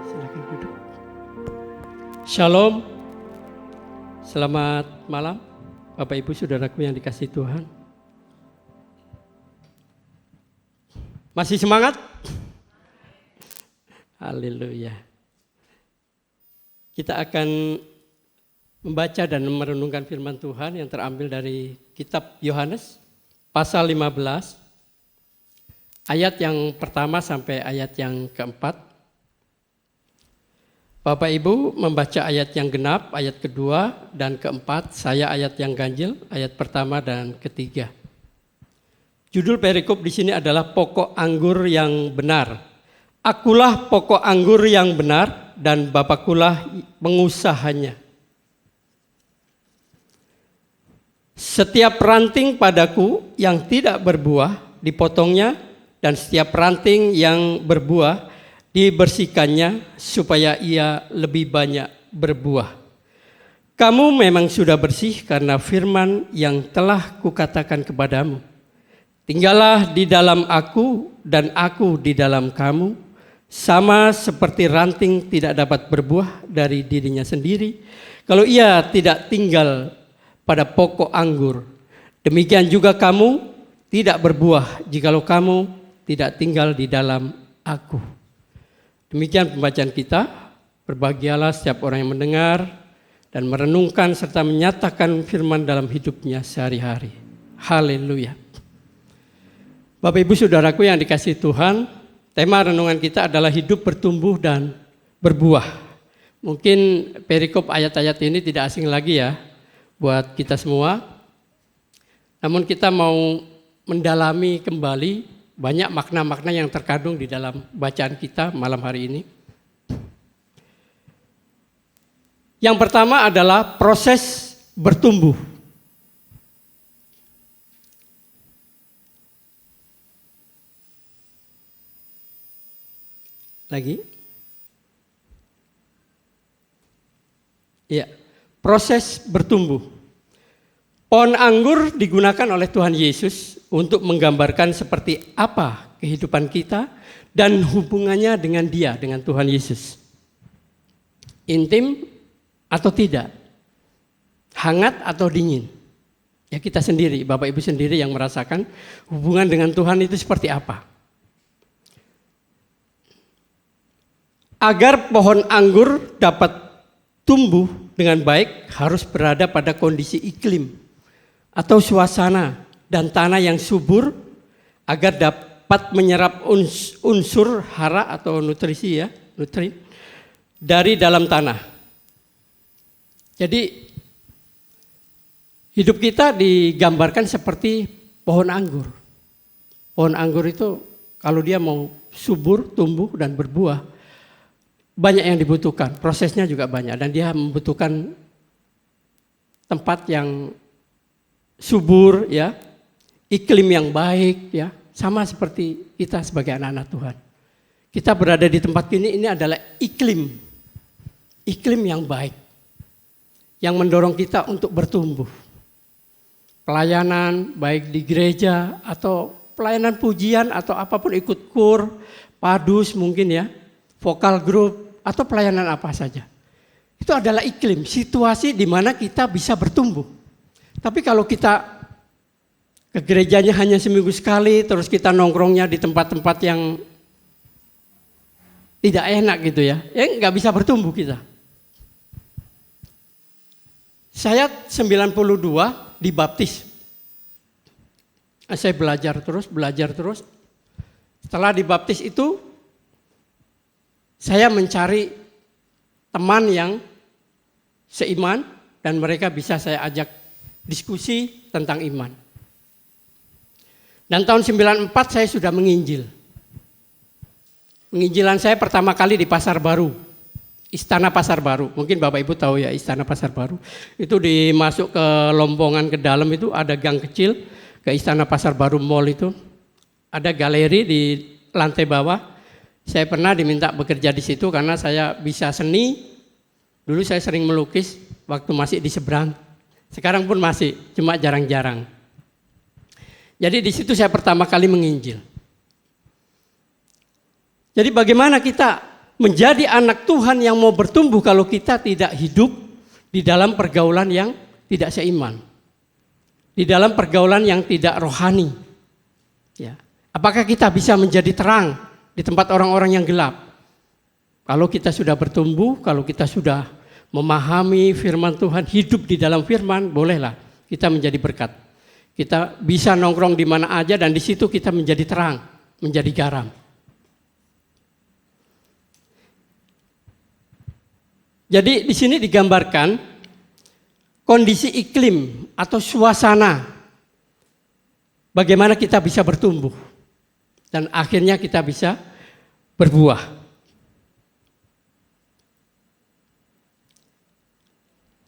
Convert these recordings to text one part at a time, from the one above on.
Silakan duduk. Shalom. Selamat malam Bapak Ibu Saudaraku yang dikasihi Tuhan. Masih semangat? Haleluya. Kita akan membaca dan merenungkan firman Tuhan yang terambil dari kitab Yohanes pasal 15 ayat yang pertama sampai ayat yang keempat. Bapak Ibu membaca ayat yang genap, ayat kedua dan keempat, saya ayat yang ganjil, ayat pertama dan ketiga. Judul perikop di sini adalah pokok anggur yang benar. Akulah pokok anggur yang benar dan Bapakkulah pengusahanya. Setiap ranting padaku yang tidak berbuah dipotongnya, dan setiap ranting yang berbuah dibersihkannya supaya ia lebih banyak berbuah. Kamu memang sudah bersih karena firman yang telah kukatakan kepadamu. Tinggallah di dalam aku dan aku di dalam kamu, sama seperti ranting tidak dapat berbuah dari dirinya sendiri kalau ia tidak tinggal pada pokok anggur. Demikian juga kamu tidak berbuah jikalau kamu tidak tinggal di dalam aku. Demikian pembacaan kita. Berbahagialah setiap orang yang mendengar dan merenungkan serta menyatakan firman dalam hidupnya sehari-hari. Haleluya. Bapak Ibu Saudaraku yang dikasihi Tuhan, tema renungan kita adalah hidup bertumbuh dan berbuah. Mungkin perikop ayat-ayat ini tidak asing lagi ya buat kita semua. Namun kita mau mendalami kembali banyak makna-makna yang terkandung di dalam bacaan kita malam hari ini. Yang pertama adalah proses bertumbuh. Lagi. Ya, proses bertumbuh. Pohon anggur digunakan oleh Tuhan Yesus untuk menggambarkan seperti apa kehidupan kita dan hubungannya dengan Dia, dengan Tuhan Yesus. Intim atau tidak? Hangat atau dingin? Ya kita sendiri, Bapak Ibu sendiri yang merasakan hubungan dengan Tuhan itu seperti apa. Agar pohon anggur dapat tumbuh dengan baik harus berada pada kondisi iklim atau suasana dan tanah yang subur agar dapat menyerap unsur hara atau nutrisi ya, nutri dari dalam tanah. Jadi hidup kita digambarkan seperti pohon anggur. Pohon anggur itu kalau dia mau subur, tumbuh dan berbuah, banyak yang dibutuhkan, prosesnya juga banyak dan dia membutuhkan tempat yang subur ya, iklim yang baik ya, sama seperti kita sebagai anak-anak Tuhan. Kita berada di tempat ini adalah iklim yang baik yang mendorong kita untuk bertumbuh. Pelayanan baik di gereja atau pelayanan pujian atau apapun, ikut kur, padus mungkin ya, vokal group atau pelayanan apa saja. Itu adalah iklim, situasi di mana kita bisa bertumbuh. Tapi kalau kita ke gerejanya hanya seminggu sekali, terus kita nongkrongnya di tempat-tempat yang tidak enak gitu ya nggak bisa bertumbuh kita. Saya 92 dibaptis. Saya belajar terus. Setelah dibaptis itu, saya mencari teman yang seiman dan mereka bisa saya ajak diskusi tentang iman. Dan tahun 94 saya sudah menginjil. Penginjilan saya pertama kali di Pasar Baru, Istana Pasar Baru. Mungkin Bapak Ibu tahu ya Istana Pasar Baru. Itu dimasuk ke lombongan ke dalam itu ada gang kecil ke Istana Pasar Baru Mall itu. Ada galeri di lantai bawah. Saya pernah diminta bekerja di situ karena saya bisa seni. Dulu saya sering melukis waktu masih di seberang. Sekarang pun masih, cuma jarang-jarang. Jadi di situ saya pertama kali menginjil. Jadi bagaimana kita menjadi anak Tuhan yang mau bertumbuh kalau kita tidak hidup di dalam pergaulan yang tidak seiman. Di dalam pergaulan yang tidak rohani. Ya. Apakah kita bisa menjadi terang di tempat orang-orang yang gelap? Kalau kita sudah bertumbuh, kalau kita sudah memahami firman Tuhan, hidup di dalam firman, bolehlah kita menjadi berkat. Kita bisa nongkrong di mana aja dan di situ kita menjadi terang, menjadi garam. Jadi di sini digambarkan kondisi iklim atau suasana bagaimana kita bisa bertumbuh dan akhirnya kita bisa berbuah.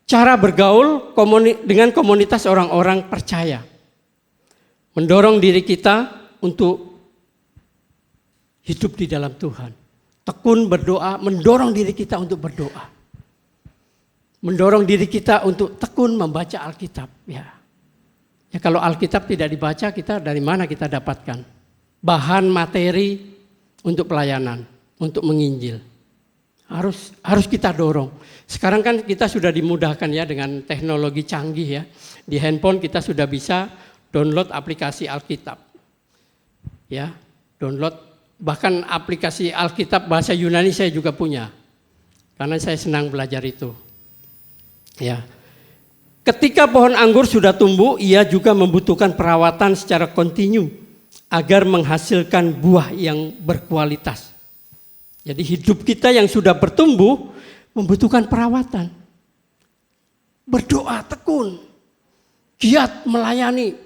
Cara bergaul dengan komunitas orang-orang percaya. Mendorong diri kita untuk hidup di dalam Tuhan. Tekun berdoa, mendorong diri kita untuk berdoa. Mendorong diri kita untuk tekun membaca Alkitab. Ya, kalau Alkitab tidak dibaca, kita dari mana kita dapatkan bahan materi untuk pelayanan, untuk menginjil. Harus kita dorong. Sekarang kan kita sudah dimudahkan ya dengan teknologi canggih ya. Di handphone kita sudah bisa download aplikasi Alkitab. Ya, download bahkan aplikasi Alkitab bahasa Yunani saya juga punya. Karena saya senang belajar itu. Ya. Ketika pohon anggur sudah tumbuh, ia juga membutuhkan perawatan secara kontinu agar menghasilkan buah yang berkualitas. Jadi hidup kita yang sudah bertumbuh membutuhkan perawatan. Berdoa tekun, giat melayani,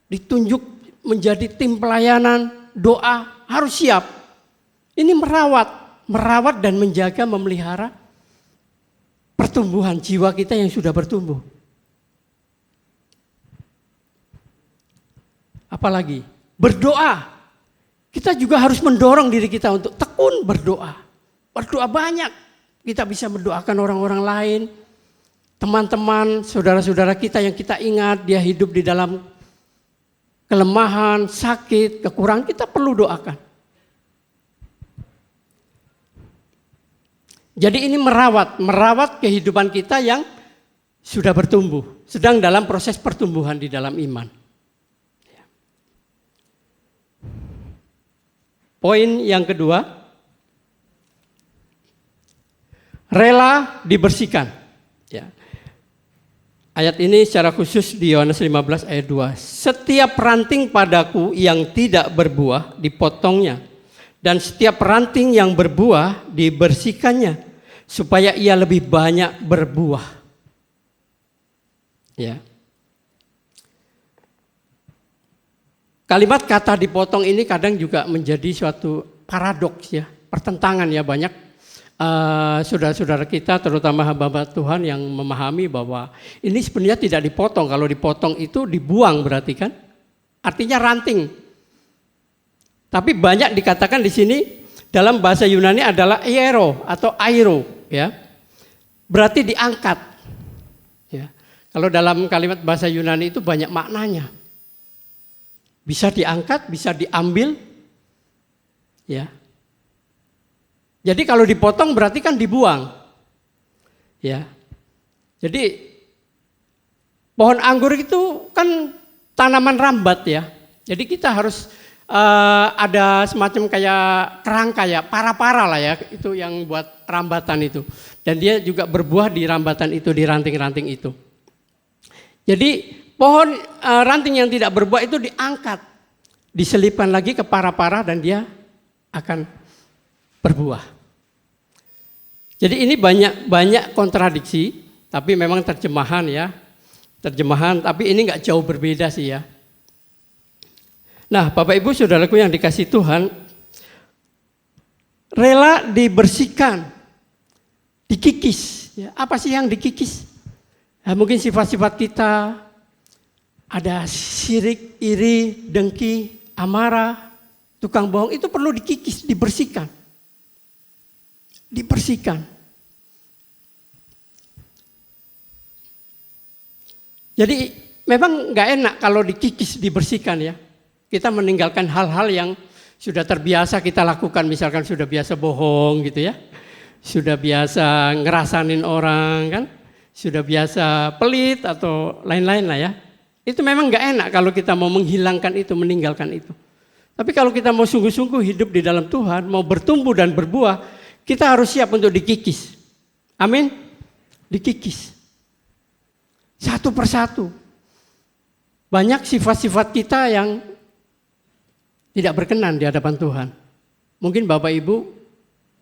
ditunjuk menjadi tim pelayanan, doa harus siap. Ini merawat dan menjaga, memelihara pertumbuhan jiwa kita yang sudah bertumbuh. Apalagi berdoa. Kita juga harus mendorong diri kita untuk tekun berdoa. Berdoa banyak. Kita bisa mendoakan orang-orang lain. Teman-teman, saudara-saudara kita yang kita ingat. Dia hidup di dalam kelemahan, sakit, kekurangan. Kita perlu doakan. Jadi ini merawat kehidupan kita yang sudah bertumbuh. Sedang dalam proses pertumbuhan di dalam iman. Poin yang kedua, rela dibersihkan. Ya. Ayat ini secara khusus di Yohanes 15 ayat 2. Setiap ranting padaku yang tidak berbuah dipotongnya. Dan setiap ranting yang berbuah dibersihkannya. Supaya ia lebih banyak berbuah. Ya. Kalimat kata dipotong ini kadang juga menjadi suatu paradoks ya, pertentangan ya banyak saudara-saudara kita terutama hamba-hamba Tuhan yang memahami bahwa ini sebenarnya tidak dipotong, kalau dipotong itu dibuang berarti kan, artinya ranting. Tapi banyak dikatakan di sini dalam bahasa Yunani adalah airo atau airo ya, berarti diangkat. Ya. Kalau dalam kalimat bahasa Yunani itu banyak maknanya. Bisa diangkat, bisa diambil, ya. Jadi kalau dipotong berarti kan dibuang, ya. Jadi pohon anggur itu kan tanaman rambat ya. Jadi kita harus ada semacam kayak kerangka ya, para-para lah ya, itu yang buat rambatan itu. Dan dia juga berbuah di rambatan itu, di ranting-ranting itu. Jadi pohon ranting yang tidak berbuah itu diangkat, diselipkan lagi ke para-para dan dia akan berbuah. Jadi ini banyak kontradiksi, tapi memang terjemahan ya, tapi ini nggak jauh berbeda sih ya. Nah, Bapak Ibu saudaraku yang dikasih Tuhan, rela dibersihkan, dikikis. Ya, apa sih yang dikikis? Nah, mungkin sifat-sifat kita. Ada sirik, iri, dengki, amarah, tukang bohong, itu perlu dikikis, dibersihkan. Dibersihkan. Jadi memang nggak enak kalau dikikis, dibersihkan ya. Kita meninggalkan hal-hal yang Sudah terbiasa kita lakukan, misalkan sudah biasa bohong gitu ya. Sudah biasa ngerasanin orang kan. Sudah biasa pelit atau lain-lain lah ya. Itu memang gak enak kalau kita mau menghilangkan itu, meninggalkan itu. Tapi kalau kita mau sungguh-sungguh hidup di dalam Tuhan, mau bertumbuh dan berbuah, kita harus siap untuk dikikis. Amin. Dikikis. Satu persatu. Banyak sifat-sifat kita yang tidak berkenan di hadapan Tuhan. Mungkin Bapak Ibu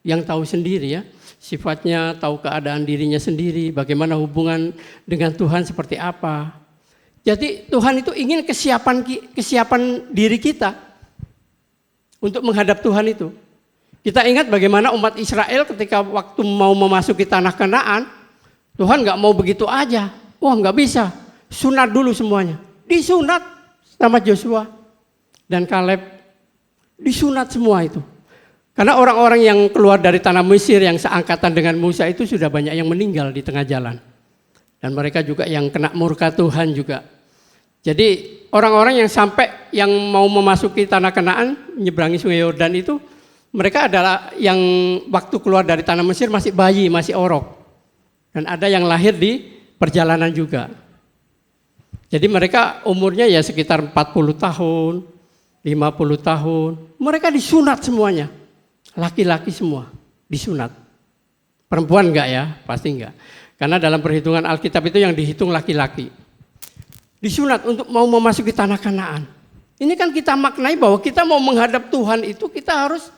yang tahu sendiri ya, sifatnya, tahu keadaan dirinya sendiri, bagaimana hubungan dengan Tuhan seperti apa. Jadi Tuhan itu ingin kesiapan diri kita untuk menghadap Tuhan itu. Kita ingat bagaimana umat Israel ketika waktu mau memasuki tanah Kanaan, Tuhan gak mau begitu aja. Wah gak bisa, sunat dulu semuanya. Disunat sama Joshua dan Kaleb. Disunat semua itu. Karena orang-orang yang keluar dari tanah Mesir yang seangkatan dengan Musa itu sudah banyak yang meninggal di tengah jalan. Dan mereka juga yang kena murka Tuhan juga. Jadi orang-orang yang sampai yang mau memasuki tanah Kanaan, menyeberangi sungai Yordan itu, mereka adalah yang waktu keluar dari tanah Mesir masih bayi, masih orok. Dan ada yang lahir di perjalanan juga. Jadi mereka umurnya ya sekitar 40 tahun, 50 tahun. Mereka disunat semuanya. Laki-laki semua disunat. Perempuan enggak ya? Pasti enggak. Karena dalam perhitungan Alkitab itu yang dihitung laki-laki. Disunat untuk mau memasuki tanah Kanaan. Ini kan kita maknai bahwa kita mau menghadap Tuhan itu kita harus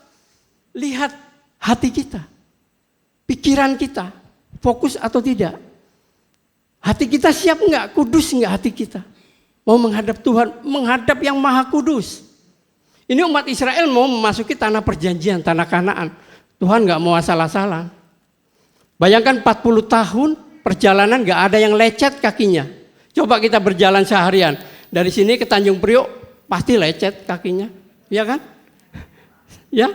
lihat hati kita. Pikiran kita. Fokus atau tidak. Hati kita siap enggak? Kudus enggak hati kita? Mau menghadap Tuhan, menghadap yang maha kudus. Ini umat Israel mau memasuki tanah perjanjian, tanah Kanaan. Tuhan gak mau asal-asalan. Bayangkan 40 tahun perjalanan gak ada yang lecet kakinya. Coba kita berjalan seharian. Dari sini ke Tanjung Priok pasti lecet kakinya. Ya kan? Ya.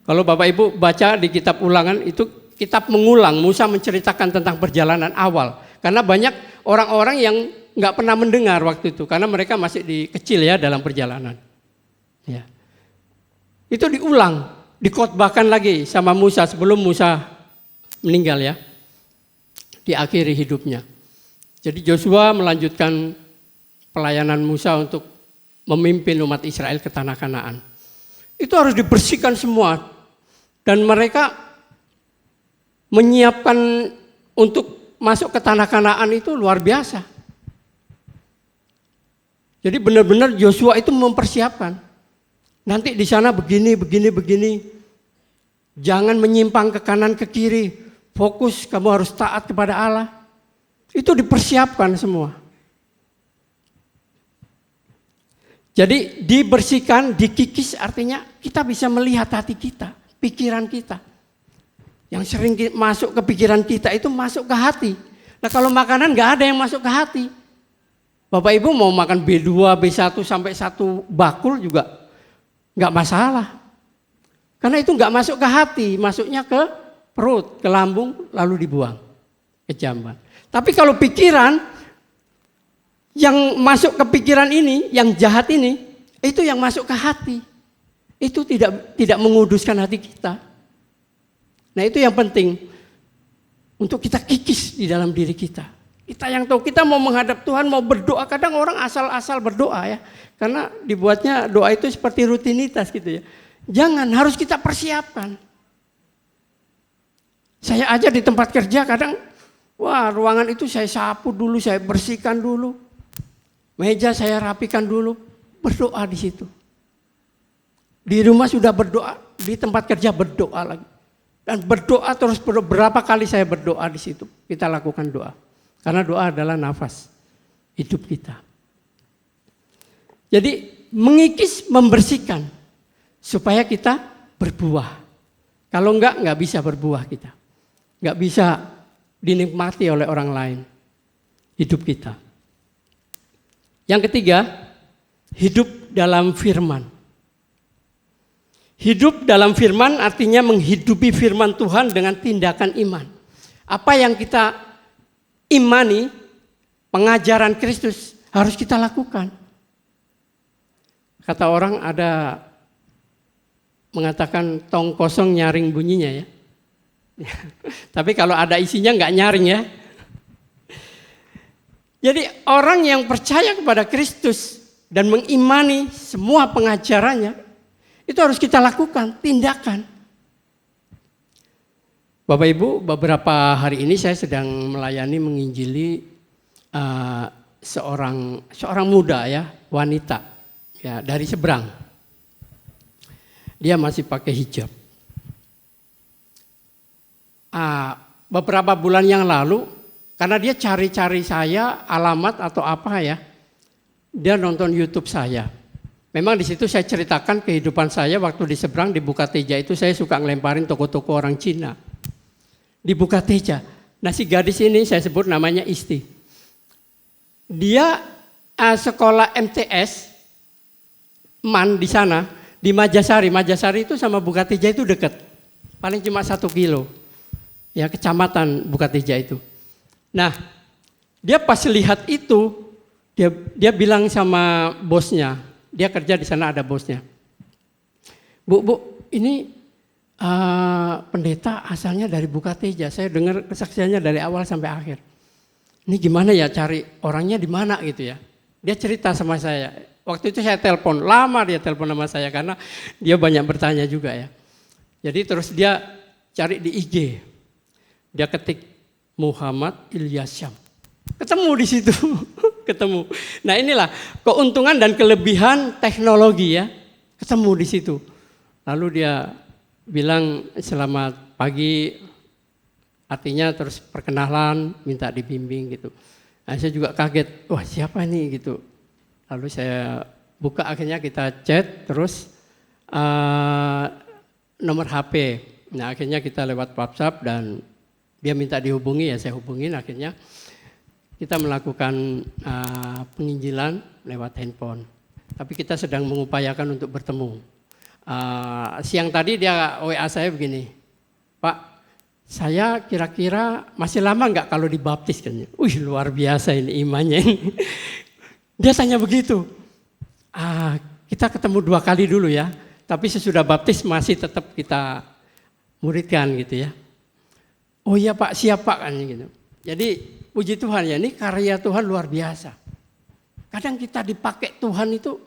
Kalau Bapak Ibu baca di kitab Ulangan itu kitab mengulang. Musa menceritakan tentang perjalanan awal. Karena banyak orang-orang yang gak pernah mendengar waktu itu. Karena mereka masih kecil ya dalam perjalanan. Ya. Itu diulang, dikhotbahkan lagi sama Musa sebelum Musa meninggal ya. Diakhiri hidupnya. Jadi Joshua melanjutkan pelayanan Musa untuk memimpin umat Israel ke tanah Kanaan. Itu harus dibersihkan semua. Dan mereka menyiapkan untuk masuk ke tanah Kanaan itu luar biasa. Jadi benar-benar Joshua itu mempersiapkan. Nanti di sana begini. Jangan menyimpang ke kanan ke kiri. Fokus, kamu harus taat kepada Allah. Itu dipersiapkan semua. Jadi dibersihkan, dikikis artinya kita bisa melihat hati kita, pikiran kita. Yang sering masuk ke pikiran kita itu masuk ke hati. Nah kalau makanan gak ada yang masuk ke hati. Bapak Ibu mau makan B2, B1 sampai 1 bakul juga nggak masalah. Karena itu nggak masuk ke hati, masuknya ke perut, ke lambung, lalu dibuang ke jamban. Tapi kalau pikiran, yang masuk ke pikiran ini, yang jahat ini, itu yang masuk ke hati. Itu tidak menguduskan hati kita. Nah itu yang penting, untuk kita kikis di dalam diri kita. Kita yang tahu, kita mau menghadap Tuhan, mau berdoa, kadang orang asal-asal berdoa ya. Karena dibuatnya doa itu seperti rutinitas gitu ya. Jangan, harus kita persiapkan. Saya aja di tempat kerja kadang, wah ruangan itu saya sapu dulu, saya bersihkan dulu. Meja saya rapikan dulu, berdoa di situ. Di rumah sudah berdoa, di tempat kerja berdoa lagi. Dan berdoa terus, berapa kali saya berdoa di situ. Kita lakukan doa. Karena doa adalah nafas hidup kita. Jadi mengikis, membersihkan supaya kita berbuah. Kalau enggak bisa berbuah kita. Enggak bisa dinikmati oleh orang lain hidup kita. Yang ketiga, hidup dalam firman. Hidup dalam firman artinya menghidupi firman Tuhan dengan tindakan iman. Apa yang kita imani, pengajaran Kristus harus kita lakukan. Kata orang ada mengatakan tong kosong nyaring bunyinya ya. Tapi kalau ada isinya nggak nyaring ya. Jadi orang yang percaya kepada Kristus dan mengimani semua pengajarannya, itu harus kita lakukan, tindakan. Bapak Ibu, beberapa hari ini saya sedang melayani menginjili seorang muda ya, wanita ya, dari seberang. Dia masih pakai hijab. Beberapa bulan yang lalu, karena dia cari-cari saya alamat atau apa ya, dia nonton YouTube saya. Memang di situ saya ceritakan kehidupan saya waktu di seberang di Bukateja itu saya suka ngelemparin toko-toko orang Cina. Di Bukateja. Nah si gadis ini saya sebut namanya Isti. Dia sekolah MTS MAN di sana, di Majasari. Majasari itu sama Bukateja itu dekat. Paling cuma 1 kilo. Ya, kecamatan Bukateja itu. Nah, dia pas lihat itu, dia bilang sama bosnya, dia kerja di sana ada bosnya. Bu, ini pendeta asalnya dari Bukateja. Saya dengar kesaksiannya dari awal sampai akhir. Ini gimana ya cari orangnya di mana gitu ya. Dia cerita sama saya. Waktu itu saya telepon, lama dia telepon sama saya karena dia banyak bertanya juga ya. Jadi terus dia cari di IG. Dia ketik Muhammad Ilyasyam. Ketemu di situ. Ketemu. Nah inilah keuntungan dan kelebihan teknologi ya. Ketemu di situ. Lalu dia bilang selamat pagi. Artinya terus perkenalan, minta dibimbing gitu. Nah, saya juga kaget. Wah siapa nih gitu. Lalu saya buka akhirnya kita chat terus nomor HP. Nah akhirnya kita lewat WhatsApp dan dia minta dihubungi ya saya hubungin akhirnya kita melakukan penginjilan lewat handphone. Tapi kita sedang mengupayakan untuk bertemu. Siang tadi dia WA saya begini, Pak saya kira-kira masih lama nggak kalau dibaptis kan? Wih luar biasa ini imannya ini. Dia tanya begitu. Kita ketemu 2 kali dulu ya. Tapi sesudah baptis masih tetap kita muridkan gitu ya. Oh iya Pak, siap Pak kan gitu. Jadi puji Tuhan ya, ini karya Tuhan luar biasa. Kadang kita dipakai Tuhan itu,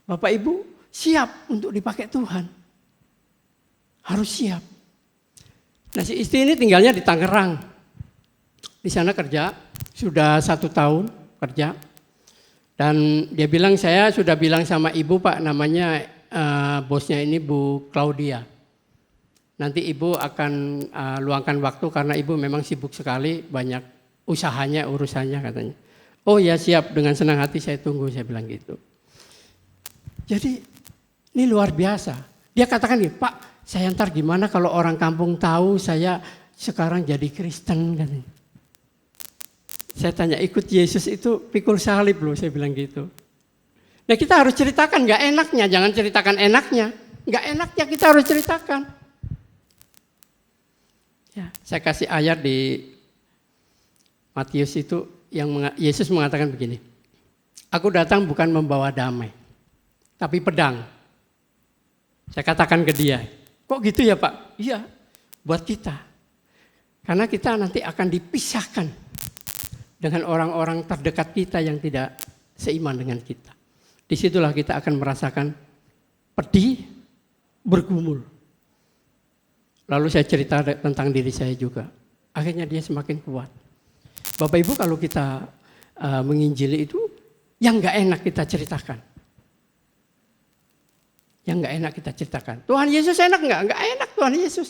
Bapak Ibu siap untuk dipakai Tuhan. Harus siap. Nah si istri ini tinggalnya di Tangerang. Di sana kerja, sudah 1 tahun kerja. Dan dia bilang saya sudah bilang sama ibu Pak, namanya bosnya ini Bu Claudia. Nanti ibu akan luangkan waktu karena ibu memang sibuk sekali, banyak usahanya, urusannya katanya. Oh ya siap, dengan senang hati saya tunggu, saya bilang gitu. Jadi ini luar biasa. Dia katakan nih, Pak saya ntar gimana kalau orang kampung tahu saya sekarang jadi Kristen katanya. Saya tanya ikut Yesus itu pikul salib loh, saya bilang gitu. Nah kita harus ceritakan, gak enaknya, jangan ceritakan enaknya. Gak enaknya kita harus ceritakan. Ya, saya kasih ayat di Matius itu yang Yesus mengatakan begini. Aku datang bukan membawa damai, tapi pedang. Saya katakan ke dia, kok gitu ya Pak? Iya, buat kita. Karena kita nanti akan dipisahkan dengan orang-orang terdekat kita yang tidak seiman dengan kita. Disitulah kita akan merasakan pedih, bergumul. Lalu saya cerita tentang diri saya juga. Akhirnya dia semakin kuat. Bapak Ibu kalau kita menginjili itu, yang gak enak kita ceritakan. Yang gak enak kita ceritakan. Tuhan Yesus enak gak? Gak enak Tuhan Yesus.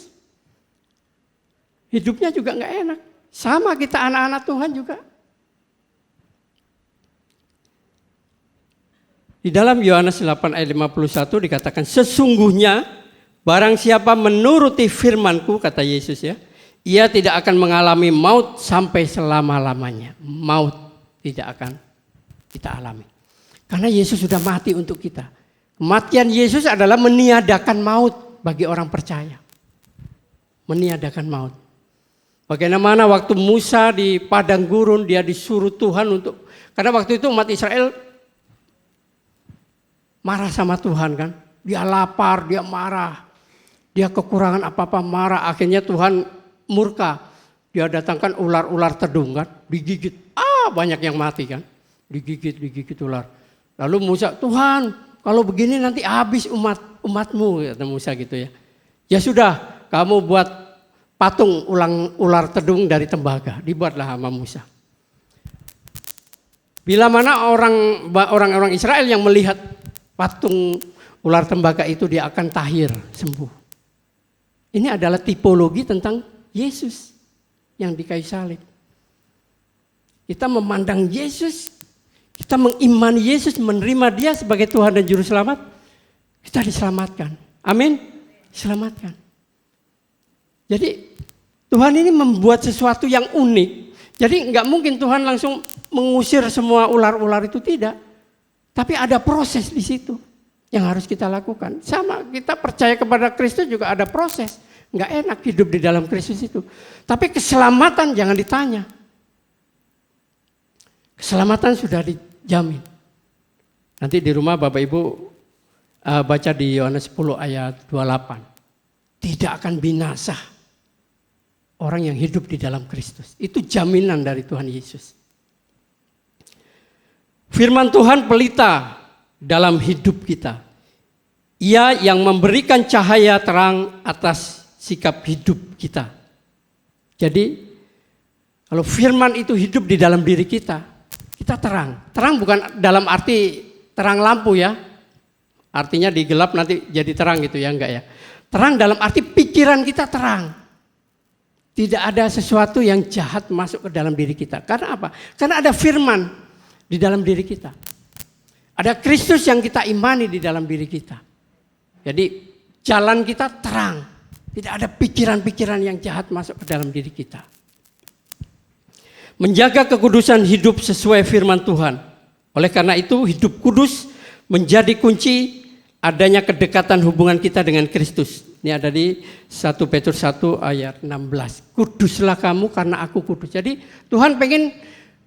Hidupnya juga gak enak. Sama kita anak-anak Tuhan juga. Di dalam Yohanes 8 ayat 51 dikatakan sesungguhnya barang siapa menuruti firman-Ku, kata Yesus ya, ia tidak akan mengalami maut sampai selama-lamanya. Maut tidak akan kita alami. Karena Yesus sudah mati untuk kita. Kematian Yesus adalah meniadakan maut bagi orang percaya. Meniadakan maut. Bagaimana waktu Musa di padang gurun dia disuruh Tuhan untuk, karena waktu itu umat Israel marah sama Tuhan kan. Dia lapar, dia marah. Dia kekurangan apa-apa, marah. Akhirnya Tuhan murka. Dia datangkan ular-ular tedung kan, digigit. Banyak yang mati kan, digigit ular. Lalu Musa, Tuhan kalau begini nanti habis umatmu, kata Musa gitu ya. Ya sudah, kamu buat patung ular tedung dari tembaga. Dibuatlah sama Musa. Bila mana orang-orang Israel yang melihat patung ular tembaga itu, dia akan tahir, sembuh. Ini adalah tipologi tentang Yesus yang di kayu salib. Kita memandang Yesus, kita mengimani Yesus, menerima Dia sebagai Tuhan dan Juru Selamat, kita diselamatkan. Amin. Diselamatkan. Jadi Tuhan ini membuat sesuatu yang unik. Jadi nggak mungkin Tuhan langsung mengusir semua ular-ular itu, tidak. Tapi ada proses di situ yang harus kita lakukan. Sama kita percaya kepada Kristus juga ada proses. Nggak enak hidup di dalam Kristus itu. Tapi keselamatan jangan ditanya. Keselamatan sudah dijamin. Nanti di rumah Bapak Ibu baca di Yohanes 10 ayat 28. Tidak akan binasa orang yang hidup di dalam Kristus. Itu jaminan dari Tuhan Yesus. Firman Tuhan pelita dalam hidup kita. Ia yang memberikan cahaya terang atas sikap hidup kita. Jadi kalau firman itu hidup di dalam diri kita, kita terang. Terang bukan dalam arti terang lampu ya. Artinya di gelap nanti jadi terang gitu ya, enggak ya. Terang dalam arti pikiran kita terang. Tidak ada sesuatu yang jahat masuk ke dalam diri kita. Karena apa? Karena ada firman di dalam diri kita. Ada Kristus yang kita imani di dalam diri kita. Jadi jalan kita terang. Tidak ada pikiran-pikiran yang jahat masuk ke dalam diri kita. Menjaga kekudusan hidup sesuai firman Tuhan. Oleh karena itu hidup kudus menjadi kunci adanya kedekatan hubungan kita dengan Kristus. Ini ada di 1 Petrus 1 ayat 16. Kuduslah kamu karena aku kudus. Jadi Tuhan pengen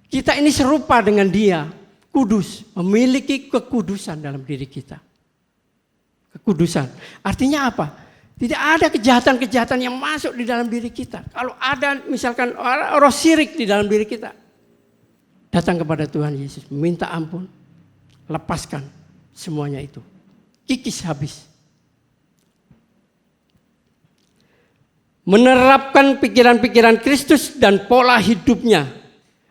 kita ini serupa dengan Dia. Kudus, memiliki kekudusan dalam diri kita. Kekudusan. Artinya apa? Tidak ada kejahatan-kejahatan yang masuk di dalam diri kita. Kalau ada misalkan roh syirik di dalam diri kita, datang kepada Tuhan Yesus, minta ampun, lepaskan semuanya itu. Kikis habis. Menerapkan pikiran-pikiran Kristus dan pola hidupnya.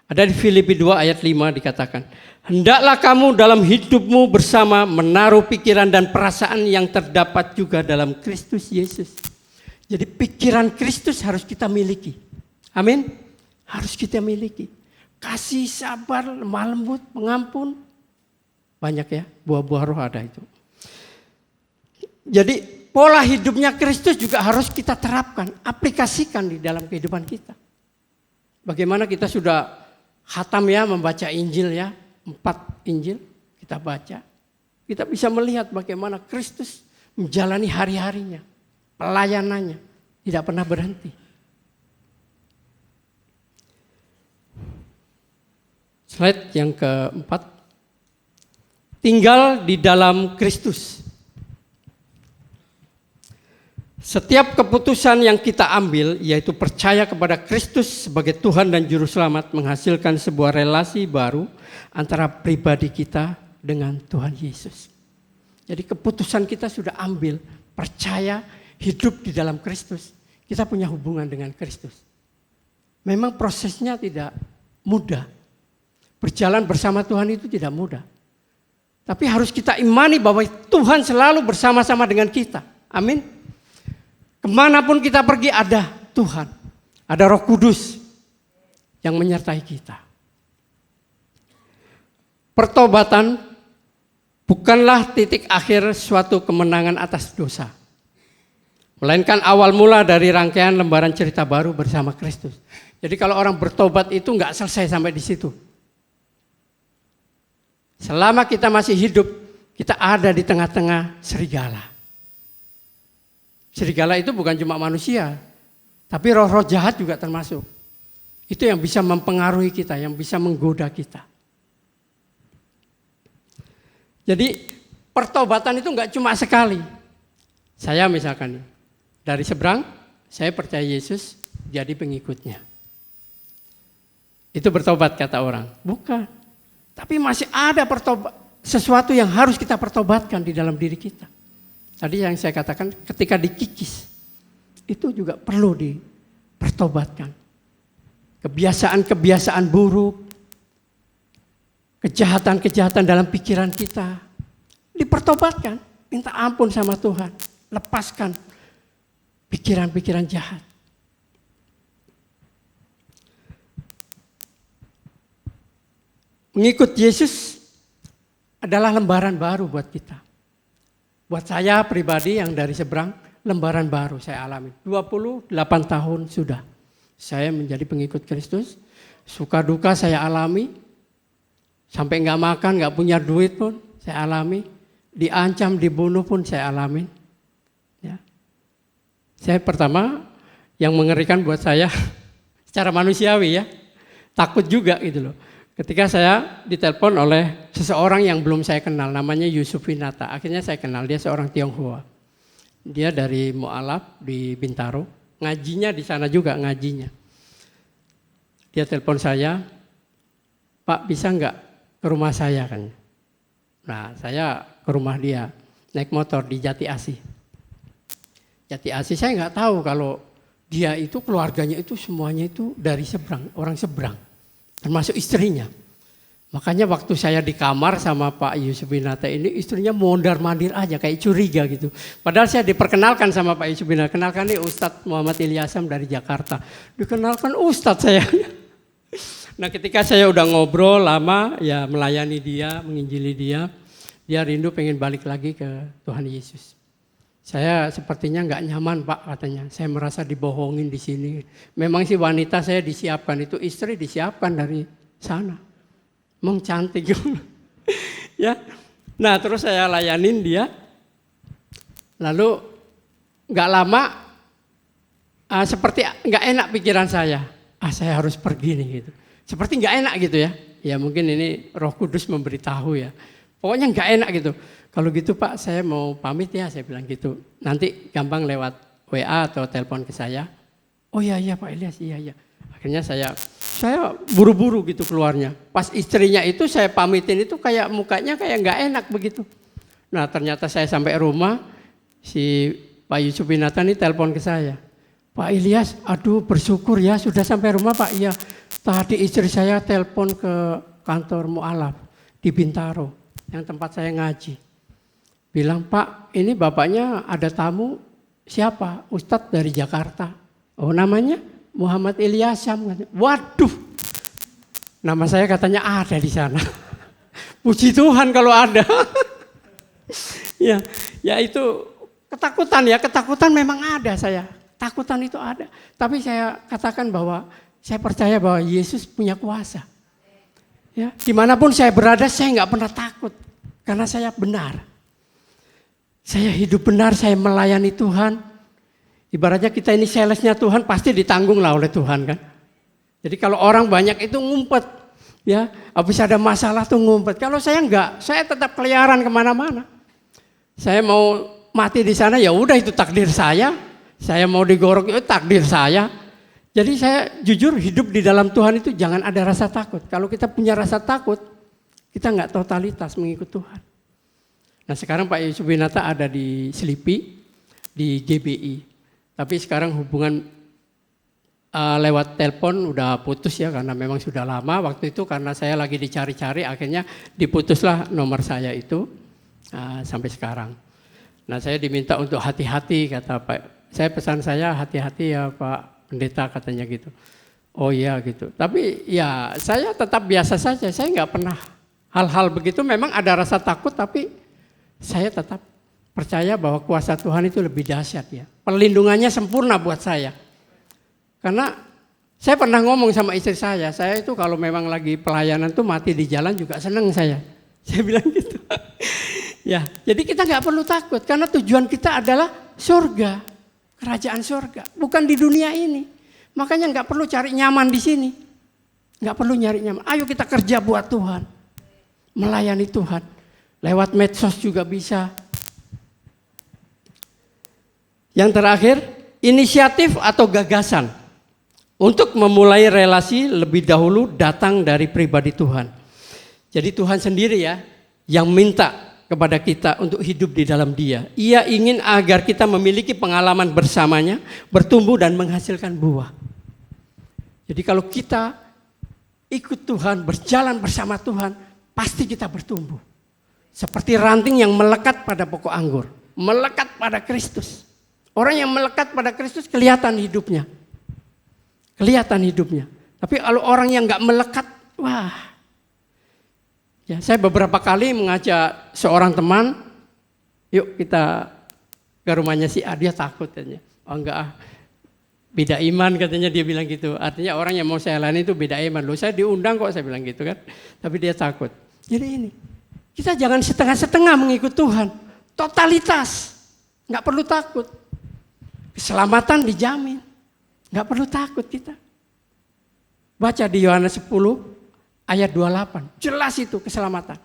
Ada di Filipi 2 ayat 5 dikatakan, hendaklah kamu dalam hidupmu bersama menaruh pikiran dan perasaan yang terdapat juga dalam Kristus Yesus. Jadi pikiran Kristus harus kita miliki. Amin. Harus kita miliki. Kasih, sabar, lemah lembut, pengampun. Banyak ya, buah-buah roh ada itu. Jadi pola hidupnya Kristus juga harus kita terapkan, aplikasikan di dalam kehidupan kita. Bagaimana kita sudah khatam ya, membaca Injil ya, 4 Injil kita baca. Kita bisa melihat bagaimana Kristus menjalani hari-harinya, pelayanannya, tidak pernah berhenti. Slide yang keempat. Tinggal di dalam Kristus. Setiap keputusan yang kita ambil, yaitu percaya kepada Kristus sebagai Tuhan dan Juru Selamat, menghasilkan sebuah relasi baru antara pribadi kita dengan Tuhan Yesus. Jadi keputusan kita sudah ambil, percaya, hidup di dalam Kristus. Kita punya hubungan dengan Kristus. Memang prosesnya tidak mudah. Berjalan bersama Tuhan itu tidak mudah. Tapi harus kita imani bahwa Tuhan selalu bersama-sama dengan kita. Amin. Kemanapun kita pergi ada Tuhan. Ada Roh Kudus yang menyertai kita. Pertobatan bukanlah titik akhir suatu kemenangan atas dosa. Melainkan awal mula dari rangkaian lembaran cerita baru bersama Kristus. Jadi kalau orang bertobat itu enggak selesai sampai di situ. Selama kita masih hidup, kita ada di tengah-tengah serigala. Serigala itu bukan cuma manusia, tapi roh-roh jahat juga termasuk. Itu yang bisa mempengaruhi kita, yang bisa menggoda kita. Jadi pertobatan itu enggak cuma sekali. Saya misalkan, dari seberang, saya percaya Yesus, jadi pengikutnya. Itu bertobat kata orang. Bukan. Tapi masih ada sesuatu yang harus kita pertobatkan di dalam diri kita. Tadi yang saya katakan ketika dikikis, itu juga perlu dipertobatkan. Kebiasaan-kebiasaan buruk, kejahatan-kejahatan dalam pikiran kita, dipertobatkan. Minta ampun sama Tuhan. Lepaskan pikiran-pikiran jahat. Mengikut Yesus adalah lembaran baru buat kita. Buat saya pribadi yang dari seberang, lembaran baru saya alami. 28 tahun sudah saya menjadi pengikut Kristus. Suka duka saya alami. Sampai gak makan, gak punya duit pun saya alami. Diancam, dibunuh pun saya alami. Ya. Saya pertama yang mengerikan buat saya secara manusiawi ya. Takut juga gitu loh. Ketika saya ditelepon oleh seseorang yang belum saya kenal, namanya Yusuf Winata. Akhirnya saya kenal, dia seorang Tionghoa. Dia dari Mu'alaf di Bintaro, ngajinya di sana juga ngajinya. Dia telepon saya, Pak bisa nggak ke rumah saya kan? Nah saya ke rumah dia, naik motor di Jati Asih. Jati Asih saya nggak tahu kalau dia itu keluarganya itu semuanya itu dari seberang, orang seberang. Termasuk istrinya. Makanya waktu saya di kamar sama Pak Yusuf Winata ini, istrinya mondar-mandir aja kayak curiga gitu. Padahal saya diperkenalkan sama Pak Yusuf Winata. Kenalkan nih Ustadz Muhammad Ilyasam dari Jakarta. Dikenalkan Ustadz saya. Nah ketika saya udah ngobrol lama ya melayani dia, menginjili dia. Dia rindu pengen balik lagi ke Tuhan Yesus. Saya sepertinya nggak nyaman Pak katanya. Saya merasa dibohongin di sini. Memang si wanita saya disiapkan itu istri disiapkan dari sana. Emang cantik ya. Nah terus saya layanin dia. Lalu nggak lama seperti nggak enak pikiran saya. Saya harus pergi nih gitu. Seperti nggak enak gitu ya. Ya mungkin ini Roh Kudus memberitahu ya. Pokoknya nggak enak gitu. Kalau gitu Pak saya mau pamit ya, saya bilang gitu. Nanti gampang lewat WA atau telepon ke saya. Oh iya Pak Ilyas, iya. Akhirnya saya buru-buru gitu keluarnya. Pas istrinya itu saya pamitin itu kayak mukanya kayak nggak enak begitu. Nah ternyata saya sampai rumah, si Pak Yusuf Winata ini telepon ke saya. Pak Ilyas, aduh bersyukur ya sudah sampai rumah Pak. Iya, tadi istri saya telepon ke kantor Mu'alaf di Bintaro, yang tempat saya ngaji. Bilang, Pak, ini bapaknya ada tamu, siapa? Ustadz dari Jakarta. Oh namanya Muhammad Ilyasam. Waduh, nama saya katanya ada di sana. Puji Tuhan kalau ada. ya itu ketakutan ya, ketakutan memang ada saya. Takutan itu ada. Tapi saya katakan bahwa saya percaya bahwa Yesus punya kuasa. Ya, dimanapun saya berada saya nggak pernah takut. Karena saya benar. Saya hidup benar, saya melayani Tuhan. Ibaratnya kita ini salesnya Tuhan pasti ditanggung lah oleh Tuhan kan. Jadi kalau orang banyak itu ngumpet. Ya, habis ada masalah tuh ngumpet. Kalau saya enggak, saya tetap keliaran kemana-mana. Saya mau mati di sana ya udah itu takdir saya. Saya mau digorok itu takdir saya. Jadi saya jujur hidup di dalam Tuhan itu jangan ada rasa takut. Kalau kita punya rasa takut, kita enggak totalitas mengikut Tuhan. Nah sekarang Pak Yusuf Winata ada di Selipi, di GBI. Tapi sekarang hubungan lewat telepon udah putus ya karena memang sudah lama. Waktu itu karena saya lagi dicari-cari akhirnya diputuslah nomor saya itu sampai sekarang. Nah saya diminta untuk hati-hati kata Pak. Saya pesan saya hati-hati ya Pak Pendeta katanya gitu. Oh iya gitu. Tapi ya saya tetap biasa saja. Saya nggak pernah hal-hal begitu. Memang ada rasa takut tapi saya tetap percaya bahwa kuasa Tuhan itu lebih dahsyat ya. Perlindungannya sempurna buat saya. Karena saya pernah ngomong sama istri saya itu kalau memang lagi pelayanan tuh mati di jalan juga seneng saya. Saya bilang gitu. Ya, jadi kita nggak perlu takut karena tujuan kita adalah surga, kerajaan surga, bukan di dunia ini. Makanya nggak perlu cari nyaman di sini, nggak perlu nyari nyaman. Ayo kita kerja buat Tuhan, melayani Tuhan. Lewat medsos juga bisa. Yang terakhir, inisiatif atau gagasan untuk memulai relasi lebih dahulu datang dari pribadi Tuhan. Jadi Tuhan sendiri ya yang minta kepada kita untuk hidup di dalam Dia. Ia ingin agar kita memiliki pengalaman bersamanya, bertumbuh dan menghasilkan buah. Jadi kalau kita ikut Tuhan, berjalan bersama Tuhan, pasti kita bertumbuh. Seperti ranting yang melekat pada pokok anggur, melekat pada Kristus. Orang yang melekat pada Kristus kelihatan hidupnya. Kelihatan hidupnya. Tapi kalau orang yang gak melekat, wah. Ya, saya beberapa kali mengajak seorang teman, yuk kita ke rumahnya si A, dia takut katanya. Oh enggak, beda iman katanya, dia bilang gitu. Artinya orang yang mau saya layani itu beda iman. Loh saya diundang kok, saya bilang gitu kan. Tapi dia takut. Jadi ini, kita jangan setengah-setengah mengikut Tuhan. Totalitas, enggak perlu takut. Keselamatan dijamin, enggak perlu takut kita. Baca di Yohanes 10. Ayat 28, jelas itu keselamatan.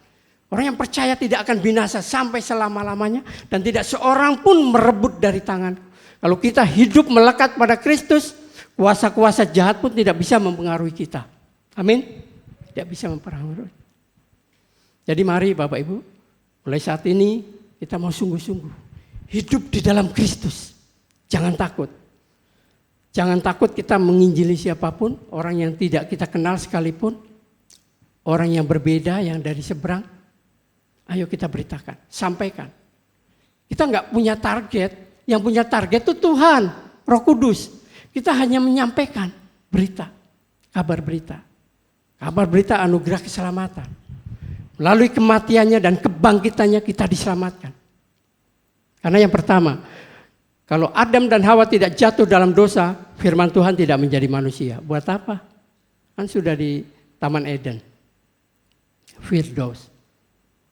Orang yang percaya tidak akan binasa sampai selama-lamanya dan tidak seorang pun merebut dari tangan. Kalau kita hidup melekat pada Kristus, kuasa-kuasa jahat pun tidak bisa mempengaruhi kita. Amin. Tidak bisa mempengaruhi. Jadi mari Bapak Ibu, mulai saat ini kita mau sungguh-sungguh hidup di dalam Kristus. Jangan takut. Jangan takut kita menginjili siapapun, orang yang tidak kita kenal sekalipun. Orang yang berbeda, yang dari seberang, ayo kita beritakan, sampaikan. Kita nggak punya target, yang punya target itu Tuhan, Roh Kudus. Kita hanya menyampaikan berita, kabar berita anugerah keselamatan. Melalui kematiannya dan kebangkitannya kita diselamatkan. Karena yang pertama, kalau Adam dan Hawa tidak jatuh dalam dosa, firman Tuhan tidak menjadi manusia. Buat apa? Kan sudah di Taman Eden. Firdaus.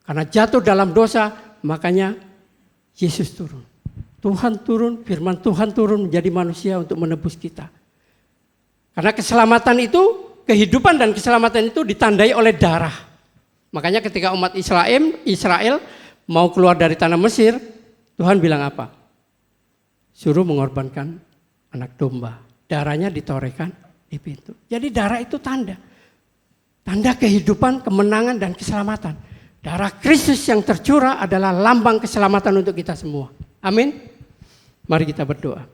Karena jatuh dalam dosa, makanya Yesus turun. Tuhan turun, firman Tuhan turun menjadi manusia untuk menebus kita. Karena keselamatan itu, kehidupan dan keselamatan itu ditandai oleh darah. Makanya ketika umat Israel mau keluar dari tanah Mesir, Tuhan bilang apa? Suruh mengorbankan anak domba. Darahnya ditorehkan di pintu. Jadi darah itu tanda. Tanda kehidupan, kemenangan, dan keselamatan. Darah Kristus yang tercurah adalah lambang keselamatan untuk kita semua. Amin. Mari kita berdoa.